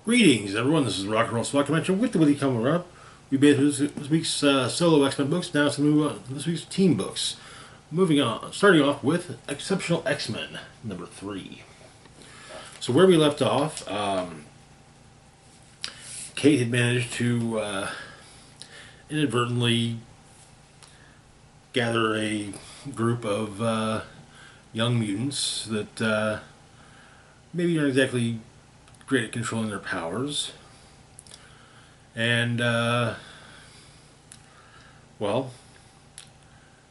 Greetings, everyone. This is Rock and Roll Swap Convention with the Witty coming up. We made this week's solo X-Men books. Now to move on to this week's team books. Moving on, starting off with Exceptional X-Men number 3. So where we left off, Kate had managed to inadvertently gather a group of young mutants that maybe aren't exactly great at controlling their powers. And, well,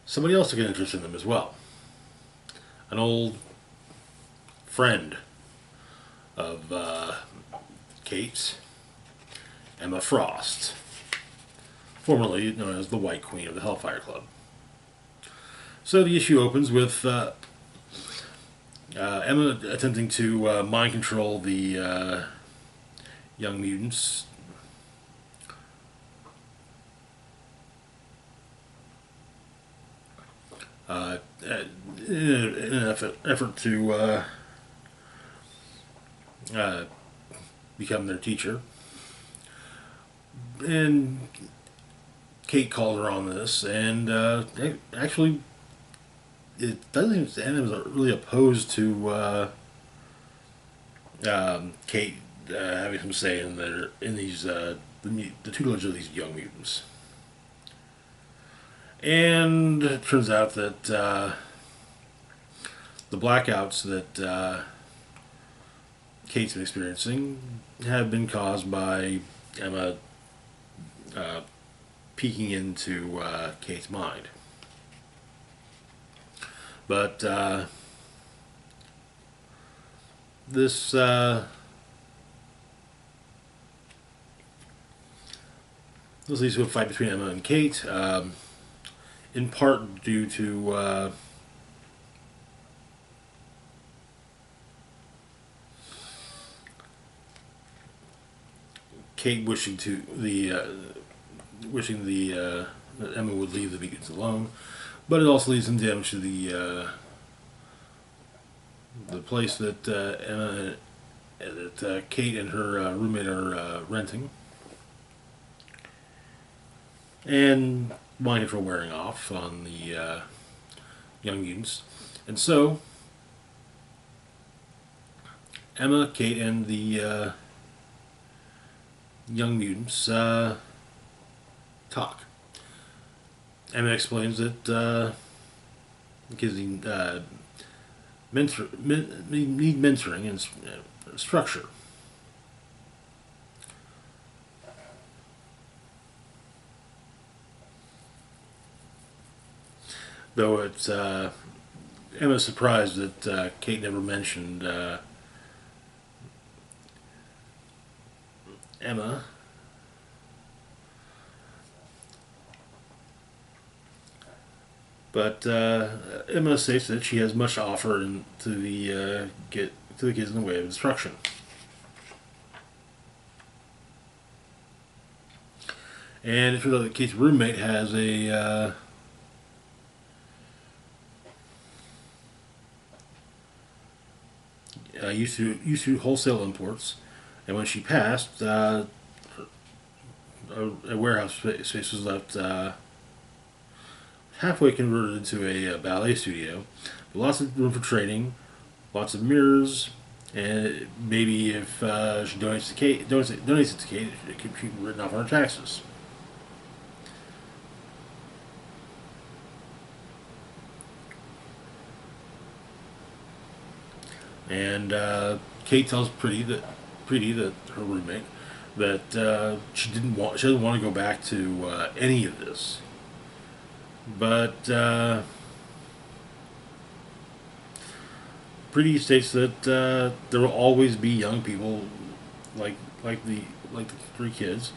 somebody else took an interest in them as well. An old friend of Kate's, Emma Frost, formerly known as the White Queen of the Hellfire Club. So the issue opens with Emma attempting to mind control the young mutants. In an effort to become their teacher. And Kate called her on this, and actually it doesn't seem Anna was really opposed to Kate having some say in these the tutelage of these young mutants. And it turns out that the blackouts that Kate's been experiencing have been caused by Emma peeking into Kate's mind. But this leads to a fight between Emma and Kate, in part due to Kate wishing that Emma would leave the mutants alone, but it also leads some damage to the place that Kate and her roommate are renting, and mind control wearing off on the young mutants, and so Emma, Kate, and the young mutants talk. Emma explains that kids need mentoring and structure. Though it's Emma's surprised that Kate never mentioned Emma. But Emma states that she has much to offer to the kids in the way of instruction. And it turns out that Kate's roommate has a used to wholesale imports, and when she passed, a warehouse space was left halfway converted into a ballet studio. Lots of room for training, lots of mirrors, and maybe if she donates it to Kate, it could be written off on her taxes. And Kate tells Pretty that her roommate, that she doesn't want to go back to any of this. But Pretty states that there will always be young people like the three kids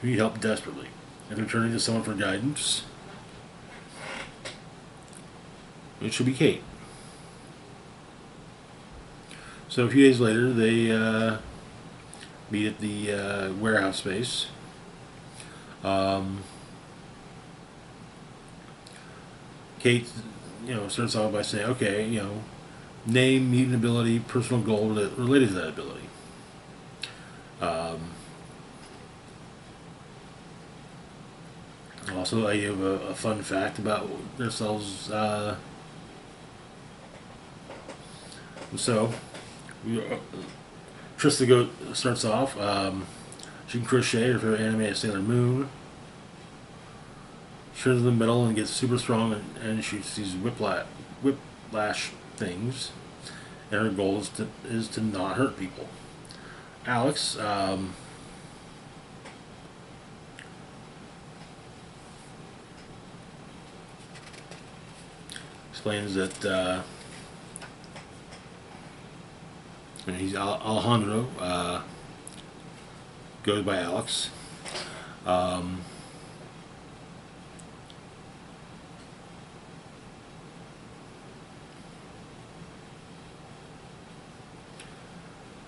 who need help desperately, and they're turning to someone for guidance. It should be Kate. So a few days later, they meet at the warehouse space. Kate, starts off by saying, "Okay, name, mutant ability, personal goal related to that ability." Also, I have a fun fact about themselves. So, we, Trista starts off. She can crochet. Her favorite anime is Sailor Moon. She turns in the middle and gets super strong, and she sees whiplash things. And her goal is to not hurt people. Alex, explains that he's Alejandro, goes by Alex. Um,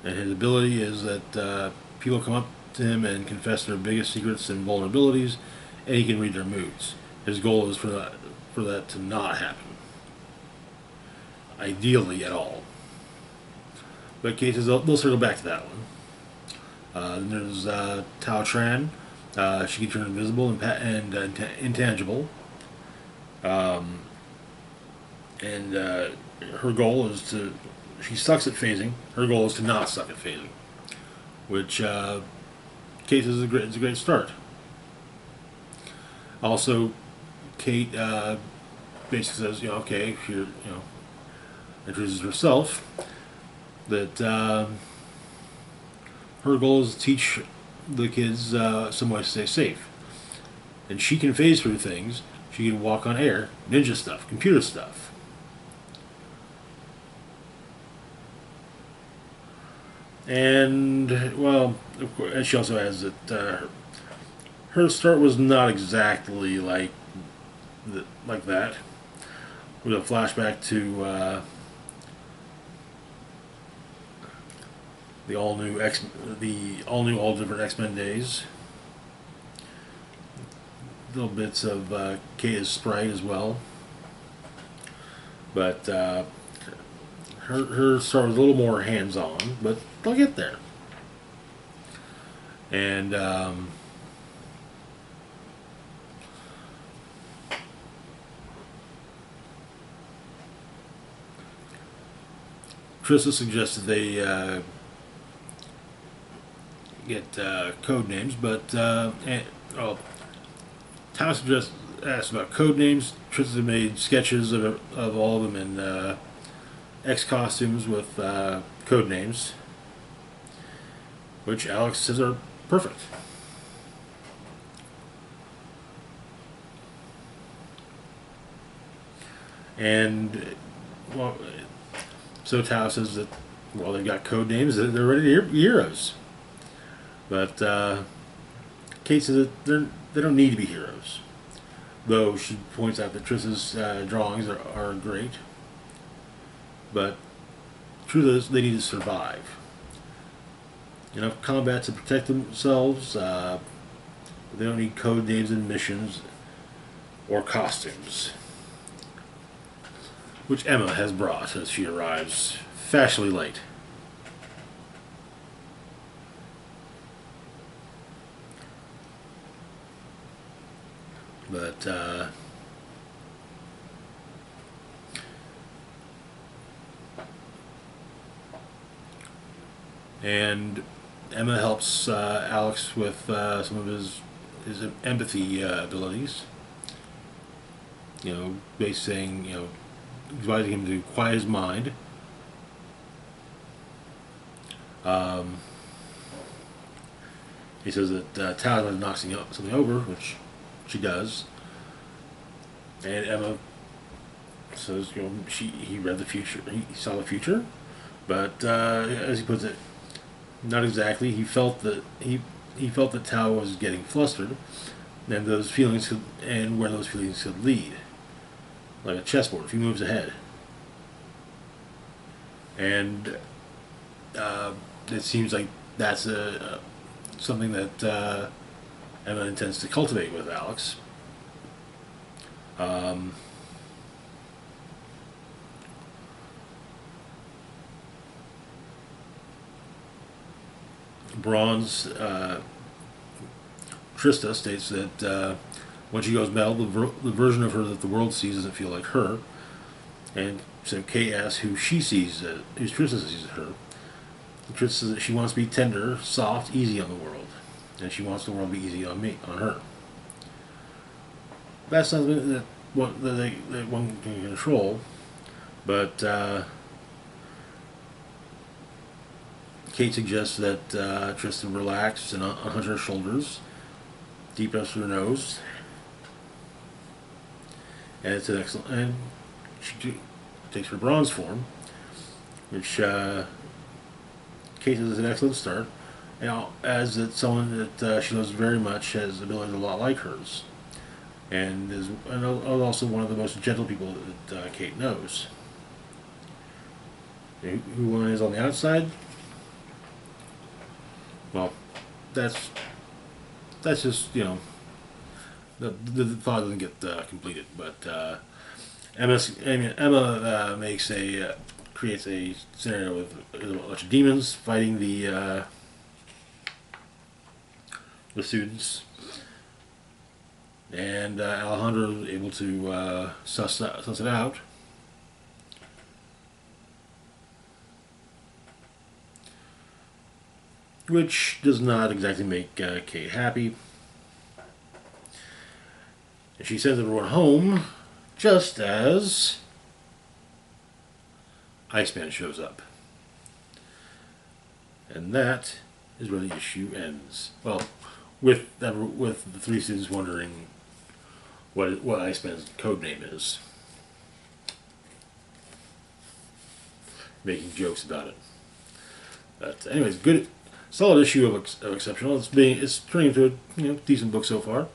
and his ability is that people come up to him and confess their biggest secrets and vulnerabilities, and he can read their moods. His goal is for that to not happen, ideally at all. But cases they'll circle back to that one. Then there's Tao Tran. She can turn invisible and intangible. And her goal is to. She sucks at phasing. Her goal is to not suck at phasing, which Kate is a great start. Also, Kate basically says, okay, if you're, introduces herself, that her goal is to teach the kids some way to stay safe. And she can phase through things. She can walk on air, ninja stuff, computer stuff. And, well, of course, and she also has that her start was not exactly like that. With a flashback to the all different X-Men days. Little bits of Kate Sprite as well, but her start was a little more hands-on, but they'll get there. And Trista suggested they get code names, but Thomas just asked about code names. Trista made sketches of all of them in X costumes with code names, which Alex says are perfect. And, well, so Tao says that, well, they've got code names, they're ready to be heroes. But Kate says that they don't need to be heroes. Though she points out that Trista's drawings are great. But the truth is, they need to survive. Enough combat to protect themselves. They don't need code names and missions or costumes. Which Emma has brought as she arrives fashionably late. But and Emma helps Alex with some of his empathy abilities. Basically saying, advising him to quiet his mind. He says that Tao knocks something over, which she does, and Emma says, he read the future. He saw the future, but as he puts it, not exactly. He felt that Tao was getting flustered, and where those feelings could lead, like a chessboard if he moves ahead. And it seems like that's something that Emma intends to cultivate with Alex. Braun's Trista states that when she goes metal, the version of her that the world sees doesn't feel like her. And so Kate asks who she sees, who Trista sees as her. And Trista says that she wants to be tender, soft, easy on the world, and she wants the world to be easy on me, on her. That's something that one can control, but Kate suggests that Tristan relax and unhunch her shoulders, deep breaths through her nose, and it's an excellent. And she takes her bronze form, which Kate says is an excellent start. You know, as that someone that she loves very much has abilities a lot like hers, and is also one of the most gentle people that Kate knows. Who one is on the outside? Well, that's just the thought doesn't get completed, but Emma creates a scenario with a bunch of demons fighting the students, and Alejandro is able to suss it out. Which does not exactly make Kate happy. And she sends everyone home just as Iceman shows up. And that is where the issue ends. Well, with the three students wondering what Iceman's code name is. Making jokes about it. But anyways, good. Solid issue of Exceptional. It's turning into a decent book so far.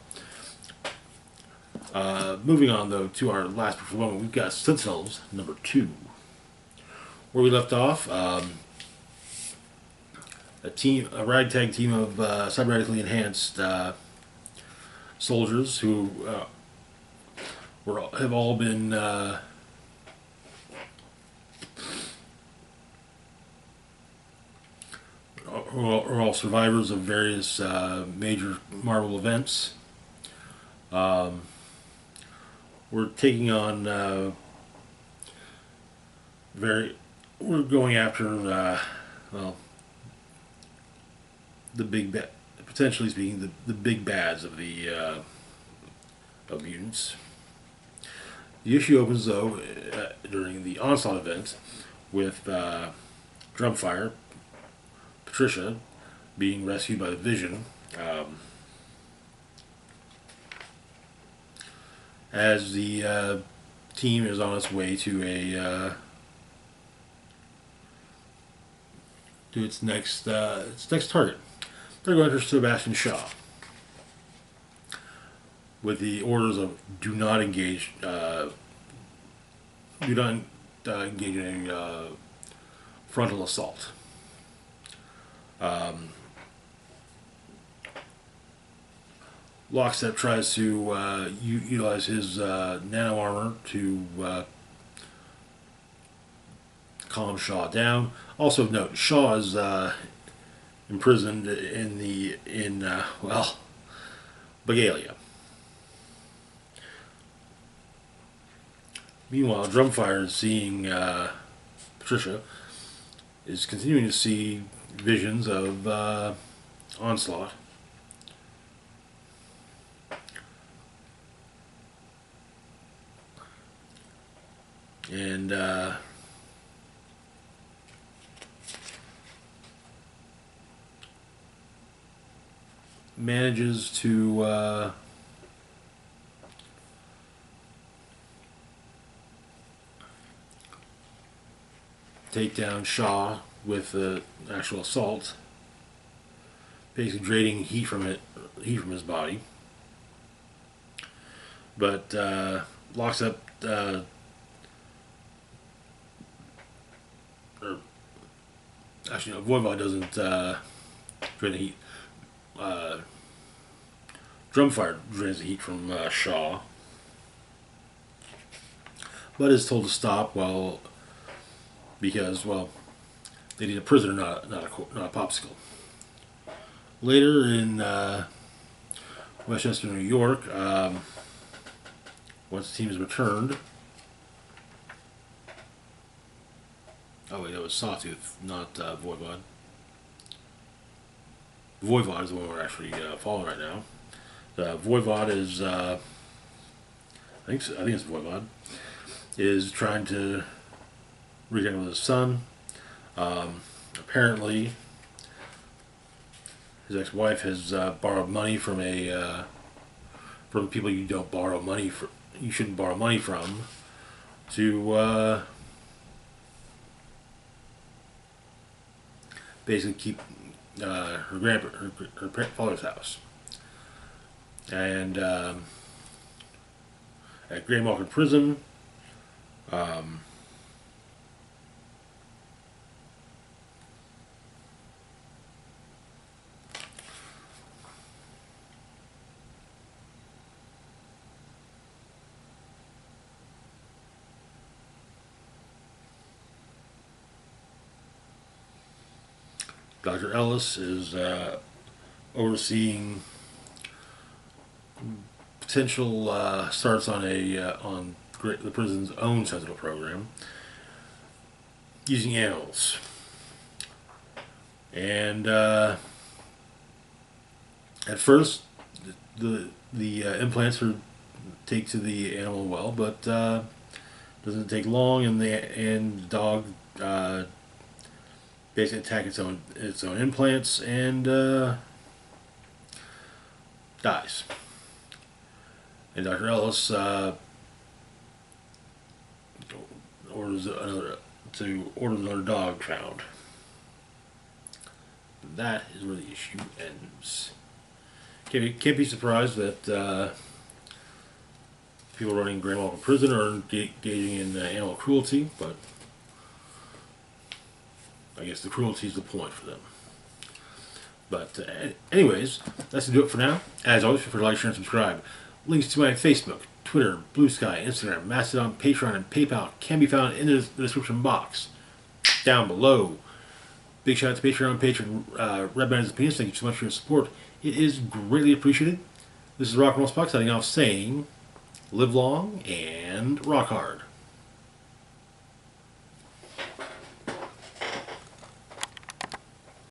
Moving on though to our last book for the moment, we've got Sentinels #2. Where we left off, a ragtag team of cybernetically enhanced soldiers who have all been are all survivors of various major Marvel events. We're taking on we're going after the potentially speaking the big bads of the of mutants. The issue opens though during the Onslaught event with Drumfire, Patricia, being rescued by the Vision, as the team is on its way to its next target. They're going after Sebastian Shaw with the orders of do not engage in a frontal assault. Lockstep tries to utilize his nano armor to calm Shaw down. Also note, Shaw is imprisoned in Bagalia. Meanwhile, Drumfire is seeing Patricia is continuing to see visions of Onslaught. And manages to take down Shaw with the actual assault, basically draining heat from his body. But locks up. Actually, no, Voivod doesn't drain the heat. Drumfire drains the heat from Shaw, but is told to stop because they need a prisoner, not a popsicle. Later in Westchester, New York, once the team is returned. Oh wait, that was Sawtooth, not Voivod. Voivod is the one we're actually following right now. Voivod is, I think it's Voivod, is trying to reconnect with his son. Apparently, his ex-wife has borrowed money from people you don't borrow money for. You shouldn't borrow money from to basically keep her father's house. And at Graham Prison, um, Dr. Ellis is overseeing potential starts on the prison's own Sentinel program using animals. And at first, the implants take to the animal well, but doesn't take long, and the dog basically attack its own implants and dies. And Dr. Ellis orders another dog found. That is where the issue ends. Can't be surprised that people running Grand Walker Prison are engaging in animal cruelty, but I guess the cruelty is the point for them. But anyways, that's to do it for now. As always, feel free to like, share, and subscribe. Links to my Facebook, Twitter, Blue Sky, Instagram, Mastodon, Patreon, and PayPal can be found in the description box down below. Big shout out to Patreon, Red Band's Opinions. Thank you so much for your support. It is greatly appreciated. This is Rock and Roll Spock signing off saying, live long and rock hard.